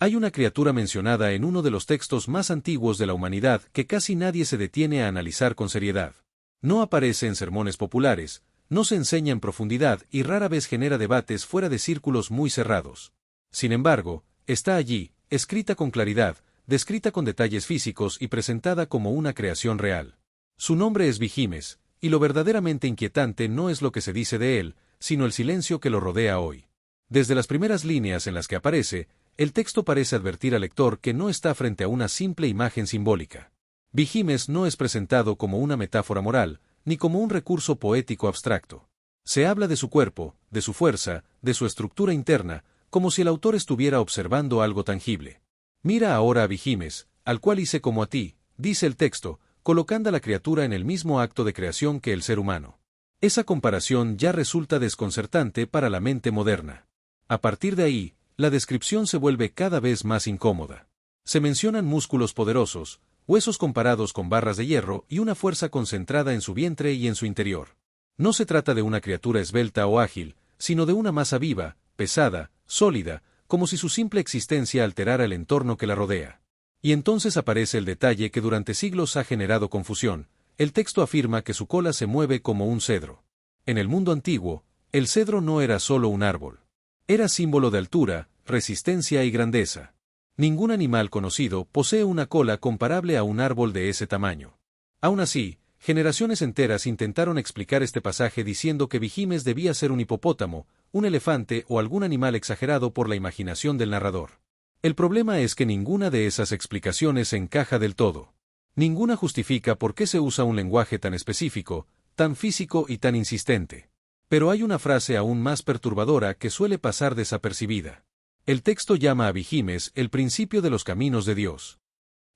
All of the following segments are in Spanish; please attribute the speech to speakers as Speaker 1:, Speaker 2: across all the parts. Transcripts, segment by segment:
Speaker 1: Hay una criatura mencionada en uno de los textos más antiguos de la humanidad que casi nadie se detiene a analizar con seriedad. No aparece en sermones populares, no se enseña en profundidad y rara vez genera debates fuera de círculos muy cerrados. Sin embargo, está allí, escrita con claridad, descrita con detalles físicos y presentada como una creación real. Su nombre es Vigimes, y lo verdaderamente inquietante no es lo que se dice de él, sino el silencio que lo rodea hoy. Desde las primeras líneas en las que aparece, el texto parece advertir al lector que no está frente a una simple imagen simbólica. Vigimes no es presentado como una metáfora moral, ni como un recurso poético abstracto. Se habla de su cuerpo, de su fuerza, de su estructura interna, como si el autor estuviera observando algo tangible. Mira ahora a Vigimes, al cual hice como a ti, dice el texto, colocando a la criatura en el mismo acto de creación que el ser humano. Esa comparación ya resulta desconcertante para la mente moderna. A partir de ahí, la descripción se vuelve cada vez más incómoda. Se mencionan músculos poderosos, huesos comparados con barras de hierro y una fuerza concentrada en su vientre y en su interior. No se trata de una criatura esbelta o ágil, sino de una masa viva, pesada, sólida, como si su simple existencia alterara el entorno que la rodea. Y entonces aparece el detalle que durante siglos ha generado confusión. El texto afirma que su cola se mueve como un cedro. En el mundo antiguo, el cedro no era solo un árbol. Era símbolo de altura, resistencia y grandeza. Ningún animal conocido posee una cola comparable a un árbol de ese tamaño. Aún así, generaciones enteras intentaron explicar este pasaje diciendo que Vigimes debía ser un hipopótamo, un elefante o algún animal exagerado por la imaginación del narrador. El problema es que ninguna de esas explicaciones encaja del todo. Ninguna justifica por qué se usa un lenguaje tan específico, tan físico y tan insistente. Pero hay una frase aún más perturbadora que suele pasar desapercibida. El texto llama a Vigimes el principio de los caminos de Dios.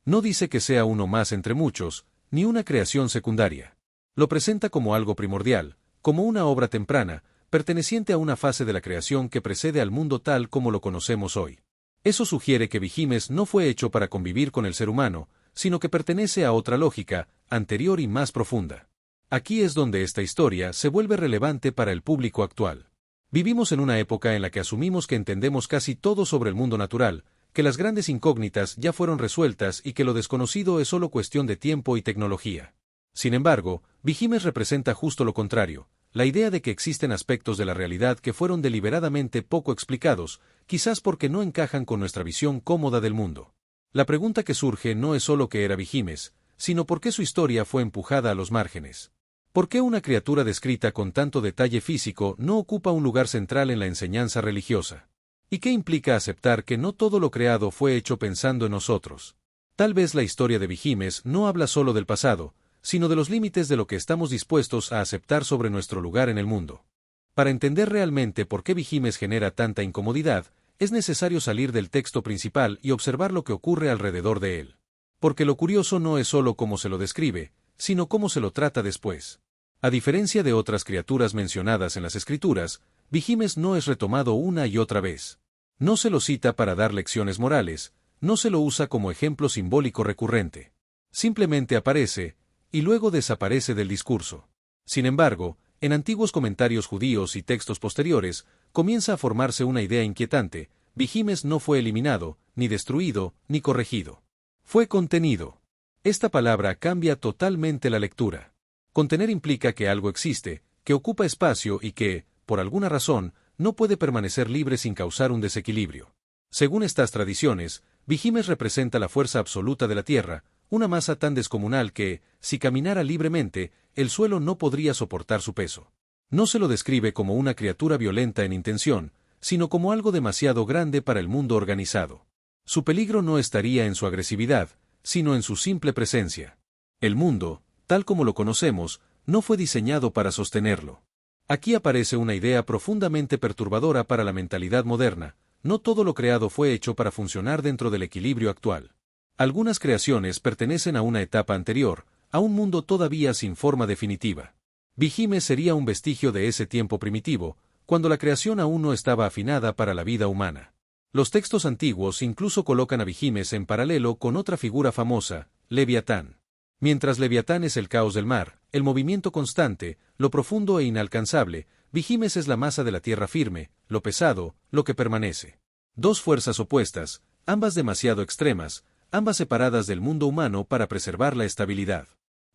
Speaker 1: No dice que sea uno más entre muchos, ni una creación secundaria. Lo presenta como algo primordial, como una obra temprana, perteneciente a una fase de la creación que precede al mundo tal como lo conocemos hoy. Eso sugiere que Vigimes no fue hecho para convivir con el ser humano, sino que pertenece a otra lógica, anterior y más profunda. Aquí es donde esta historia se vuelve relevante para el público actual. Vivimos en una época en la que asumimos que entendemos casi todo sobre el mundo natural, que las grandes incógnitas ya fueron resueltas y que lo desconocido es solo cuestión de tiempo y tecnología. Sin embargo, Vigimes representa justo lo contrario, la idea de que existen aspectos de la realidad que fueron deliberadamente poco explicados, quizás porque no encajan con nuestra visión cómoda del mundo. La pregunta que surge no es solo qué era Vigimes, sino por qué su historia fue empujada a los márgenes. ¿Por qué una criatura descrita con tanto detalle físico no ocupa un lugar central en la enseñanza religiosa? ¿Y qué implica aceptar que no todo lo creado fue hecho pensando en nosotros? Tal vez la historia de Vigimes no habla solo del pasado, sino de los límites de lo que estamos dispuestos a aceptar sobre nuestro lugar en el mundo. Para entender realmente por qué Vigimes genera tanta incomodidad, es necesario salir del texto principal y observar lo que ocurre alrededor de él. Porque lo curioso no es solo cómo se lo describe, sino cómo se lo trata después. A diferencia de otras criaturas mencionadas en las Escrituras, Vigimes no es retomado una y otra vez. No se lo cita para dar lecciones morales, no se lo usa como ejemplo simbólico recurrente. Simplemente aparece, y luego desaparece del discurso. Sin embargo, en antiguos comentarios judíos y textos posteriores, comienza a formarse una idea inquietante: Vigimes no fue eliminado, ni destruido, ni corregido. Fue contenido. Esta palabra cambia totalmente la lectura. Contener implica que algo existe, que ocupa espacio y que, por alguna razón, no puede permanecer libre sin causar un desequilibrio. Según estas tradiciones, Vigimes representa la fuerza absoluta de la tierra, una masa tan descomunal que, si caminara libremente, el suelo no podría soportar su peso. No se lo describe como una criatura violenta en intención, sino como algo demasiado grande para el mundo organizado. Su peligro no estaría en su agresividad, sino en su simple presencia. El mundo, tal como lo conocemos, no fue diseñado para sostenerlo. Aquí aparece una idea profundamente perturbadora para la mentalidad moderna: no todo lo creado fue hecho para funcionar dentro del equilibrio actual. Algunas creaciones pertenecen a una etapa anterior, a un mundo todavía sin forma definitiva. Vigimes sería un vestigio de ese tiempo primitivo, cuando la creación aún no estaba afinada para la vida humana. Los textos antiguos incluso colocan a Vigimes en paralelo con otra figura famosa, Leviatán. Mientras Leviatán es el caos del mar, el movimiento constante, lo profundo e inalcanzable, Vigimes es la masa de la tierra firme, lo pesado, lo que permanece. Dos fuerzas opuestas, ambas demasiado extremas, ambas separadas del mundo humano para preservar la estabilidad.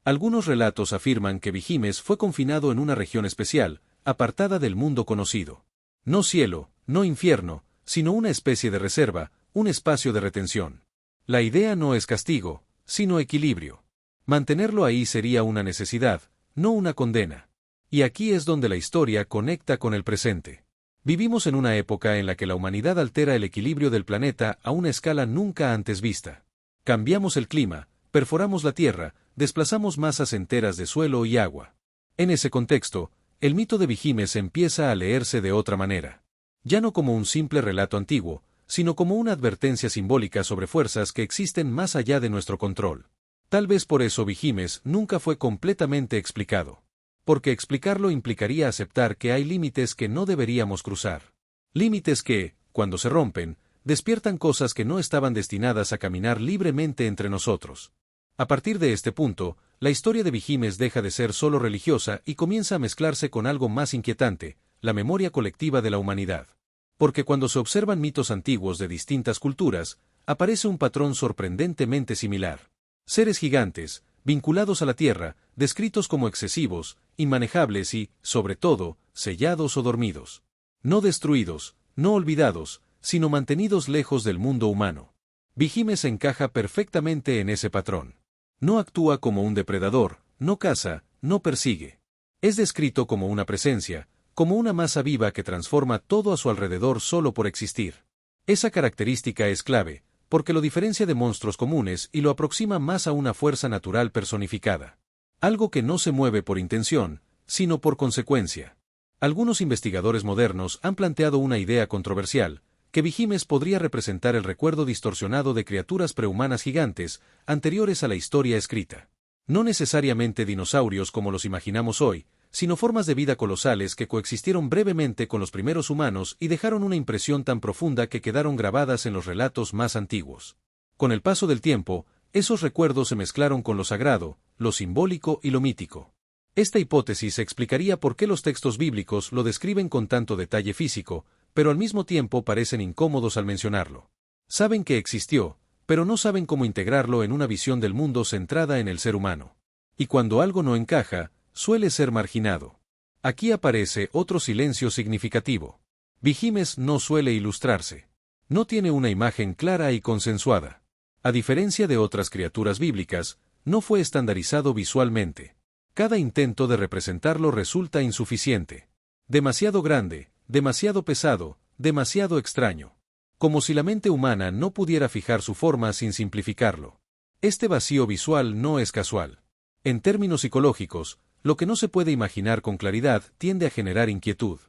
Speaker 1: Algunos relatos afirman que Vigimes fue confinado en una región especial, apartada del mundo conocido. No cielo, no infierno, sino una especie de reserva, un espacio de retención. La idea no es castigo, sino equilibrio. Mantenerlo ahí sería una necesidad, no una condena. Y aquí es donde la historia conecta con el presente. Vivimos en una época en la que la humanidad altera el equilibrio del planeta a una escala nunca antes vista. Cambiamos el clima, perforamos la tierra, desplazamos masas enteras de suelo y agua. En ese contexto, el mito de Vigimes empieza a leerse de otra manera. Ya no como un simple relato antiguo, sino como una advertencia simbólica sobre fuerzas que existen más allá de nuestro control. Tal vez por eso Vigimes nunca fue completamente explicado. Porque explicarlo implicaría aceptar que hay límites que no deberíamos cruzar. Límites que, cuando se rompen, despiertan cosas que no estaban destinadas a caminar libremente entre nosotros. A partir de este punto, la historia de Vigimes deja de ser solo religiosa y comienza a mezclarse con algo más inquietante, la memoria colectiva de la humanidad. Porque cuando se observan mitos antiguos de distintas culturas, aparece un patrón sorprendentemente similar. Seres gigantes, vinculados a la tierra, descritos como excesivos, inmanejables y, sobre todo, sellados o dormidos. No destruidos, no olvidados, sino mantenidos lejos del mundo humano. Vigimes encaja perfectamente en ese patrón. No actúa como un depredador, no caza, no persigue. Es descrito como una presencia, como una masa viva que transforma todo a su alrededor solo por existir. Esa característica es clave, porque lo diferencia de monstruos comunes y lo aproxima más a una fuerza natural personificada. Algo que no se mueve por intención, sino por consecuencia. Algunos investigadores modernos han planteado una idea controversial, que Vigimes podría representar el recuerdo distorsionado de criaturas prehumanas gigantes, anteriores a la historia escrita. No necesariamente dinosaurios como los imaginamos hoy, sino formas de vida colosales que coexistieron brevemente con los primeros humanos y dejaron una impresión tan profunda que quedaron grabadas en los relatos más antiguos. Con el paso del tiempo, esos recuerdos se mezclaron con lo sagrado, lo simbólico y lo mítico. Esta hipótesis explicaría por qué los textos bíblicos lo describen con tanto detalle físico, pero al mismo tiempo parecen incómodos al mencionarlo. Saben que existió, pero no saben cómo integrarlo en una visión del mundo centrada en el ser humano. Y cuando algo no encaja, suele ser marginado. Aquí aparece otro silencio significativo. Vigimes no suele ilustrarse. No tiene una imagen clara y consensuada. A diferencia de otras criaturas bíblicas, no fue estandarizado visualmente. Cada intento de representarlo resulta insuficiente. Demasiado grande, demasiado pesado, demasiado extraño. Como si la mente humana no pudiera fijar su forma sin simplificarlo. Este vacío visual no es casual. En términos psicológicos, lo que no se puede imaginar con claridad tiende a generar inquietud.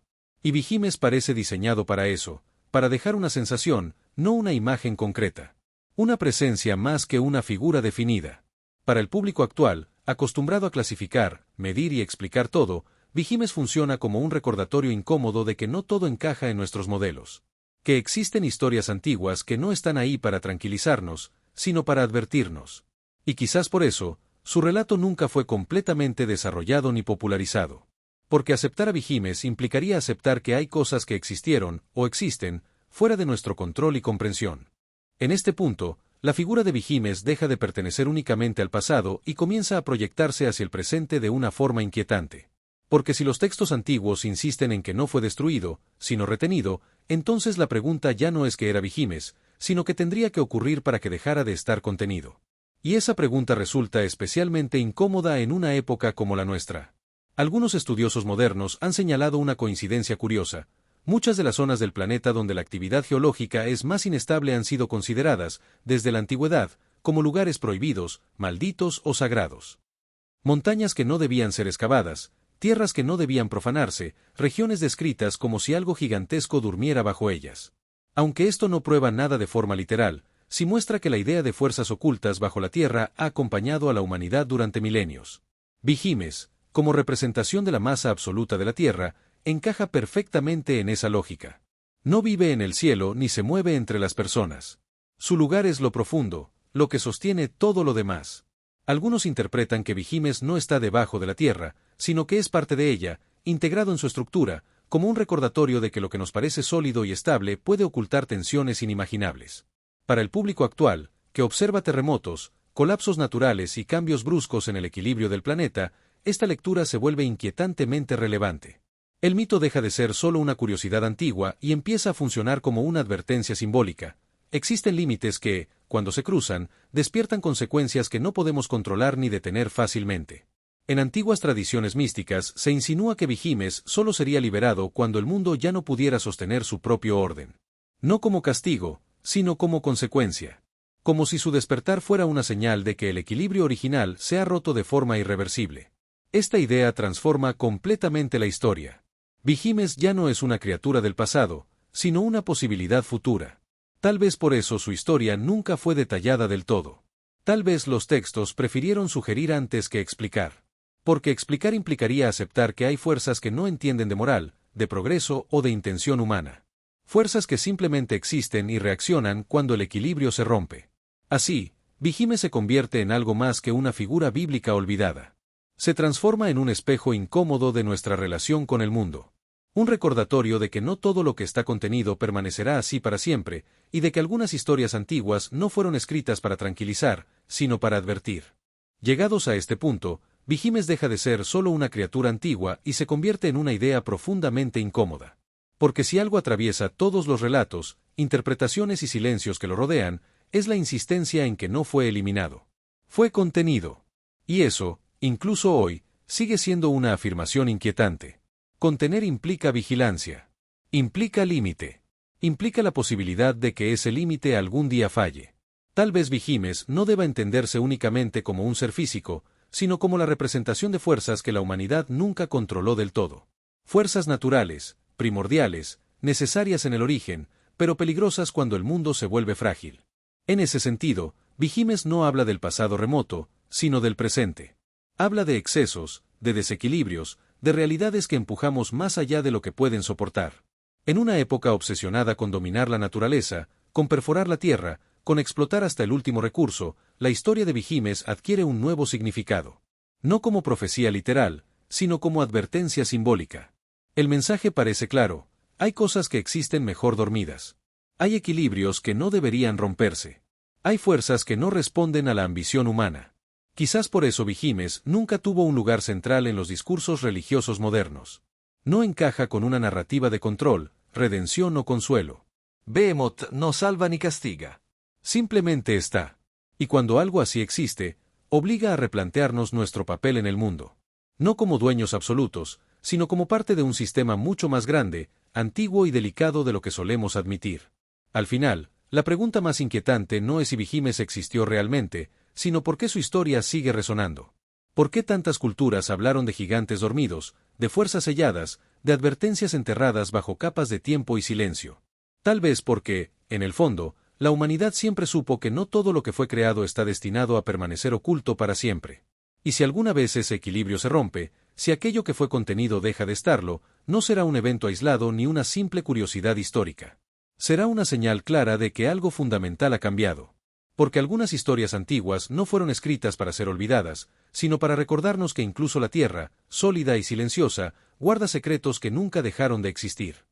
Speaker 1: Y Vigimes parece diseñado para eso, para dejar una sensación, no una imagen concreta. Una presencia más que una figura definida. Para el público actual, acostumbrado a clasificar, medir y explicar todo, Vigimes funciona como un recordatorio incómodo de que no todo encaja en nuestros modelos. Que existen historias antiguas que no están ahí para tranquilizarnos, sino para advertirnos. Y quizás por eso, su relato nunca fue completamente desarrollado ni popularizado. Porque aceptar a Vigimes implicaría aceptar que hay cosas que existieron, o existen, fuera de nuestro control y comprensión. En este punto, la figura de Vigimes deja de pertenecer únicamente al pasado y comienza a proyectarse hacia el presente de una forma inquietante. Porque si los textos antiguos insisten en que no fue destruido, sino retenido, entonces la pregunta ya no es que era Vigimes, sino que tendría que ocurrir para que dejara de estar contenido. Y esa pregunta resulta especialmente incómoda en una época como la nuestra. Algunos estudiosos modernos han señalado una coincidencia curiosa. Muchas de las zonas del planeta donde la actividad geológica es más inestable han sido consideradas, desde la antigüedad, como lugares prohibidos, malditos o sagrados. Montañas que no debían ser excavadas, tierras que no debían profanarse, regiones descritas como si algo gigantesco durmiera bajo ellas. Aunque esto no prueba nada de forma literal, sí muestra que la idea de fuerzas ocultas bajo la Tierra ha acompañado a la humanidad durante milenios. Vigimes, como representación de la masa absoluta de la Tierra, encaja perfectamente en esa lógica. No vive en el cielo ni se mueve entre las personas. Su lugar es lo profundo, lo que sostiene todo lo demás. Algunos interpretan que Vigimes no está debajo de la Tierra, sino que es parte de ella, integrado en su estructura, como un recordatorio de que lo que nos parece sólido y estable puede ocultar tensiones inimaginables. Para el público actual, que observa terremotos, colapsos naturales y cambios bruscos en el equilibrio del planeta, esta lectura se vuelve inquietantemente relevante. El mito deja de ser solo una curiosidad antigua y empieza a funcionar como una advertencia simbólica. Existen límites que, cuando se cruzan, despiertan consecuencias que no podemos controlar ni detener fácilmente. En antiguas tradiciones místicas se insinúa que Vigimes solo sería liberado cuando el mundo ya no pudiera sostener su propio orden. No como castigo, sino como consecuencia. Como si su despertar fuera una señal de que el equilibrio original se ha roto de forma irreversible. Esta idea transforma completamente la historia. Vigimes ya no es una criatura del pasado, sino una posibilidad futura. Tal vez por eso su historia nunca fue detallada del todo. Tal vez los textos prefirieron sugerir antes que explicar. Porque explicar implicaría aceptar que hay fuerzas que no entienden de moral, de progreso o de intención humana. Fuerzas que simplemente existen y reaccionan cuando el equilibrio se rompe. Así, Vigimes se convierte en algo más que una figura bíblica olvidada. Se transforma en un espejo incómodo de nuestra relación con el mundo. Un recordatorio de que no todo lo que está contenido permanecerá así para siempre, y de que algunas historias antiguas no fueron escritas para tranquilizar, sino para advertir. Llegados a este punto, Vigimes deja de ser solo una criatura antigua y se convierte en una idea profundamente incómoda. Porque si algo atraviesa todos los relatos, interpretaciones y silencios que lo rodean, es la insistencia en que no fue eliminado. Fue contenido. Y eso, incluso hoy, sigue siendo una afirmación inquietante. Contener implica vigilancia. Implica límite. Implica la posibilidad de que ese límite algún día falle. Tal vez Vigimes no deba entenderse únicamente como un ser físico, sino como la representación de fuerzas que la humanidad nunca controló del todo. Fuerzas naturales, primordiales, necesarias en el origen, pero peligrosas cuando el mundo se vuelve frágil. En ese sentido, Vigimes no habla del pasado remoto, sino del presente. Habla de excesos, de desequilibrios, de realidades que empujamos más allá de lo que pueden soportar. En una época obsesionada con dominar la naturaleza, con perforar la tierra, con explotar hasta el último recurso, la historia de Vigimes adquiere un nuevo significado. No como profecía literal, sino como advertencia simbólica. El mensaje parece claro: hay cosas que existen mejor dormidas. Hay equilibrios que no deberían romperse. Hay fuerzas que no responden a la ambición humana. Quizás por eso Vigimes nunca tuvo un lugar central en los discursos religiosos modernos. No encaja con una narrativa de control, redención o consuelo. Behemoth no salva ni castiga. Simplemente está. Y cuando algo así existe, obliga a replantearnos nuestro papel en el mundo. No como dueños absolutos, sino como parte de un sistema mucho más grande, antiguo y delicado de lo que solemos admitir. Al final, la pregunta más inquietante no es si Vigimes existió realmente, sino por qué su historia sigue resonando. ¿Por qué tantas culturas hablaron de gigantes dormidos, de fuerzas selladas, de advertencias enterradas bajo capas de tiempo y silencio? Tal vez porque, en el fondo, la humanidad siempre supo que no todo lo que fue creado está destinado a permanecer oculto para siempre. Y si alguna vez ese equilibrio se rompe, si aquello que fue contenido deja de estarlo, no será un evento aislado ni una simple curiosidad histórica. Será una señal clara de que algo fundamental ha cambiado. Porque algunas historias antiguas no fueron escritas para ser olvidadas, sino para recordarnos que incluso la tierra, sólida y silenciosa, guarda secretos que nunca dejaron de existir.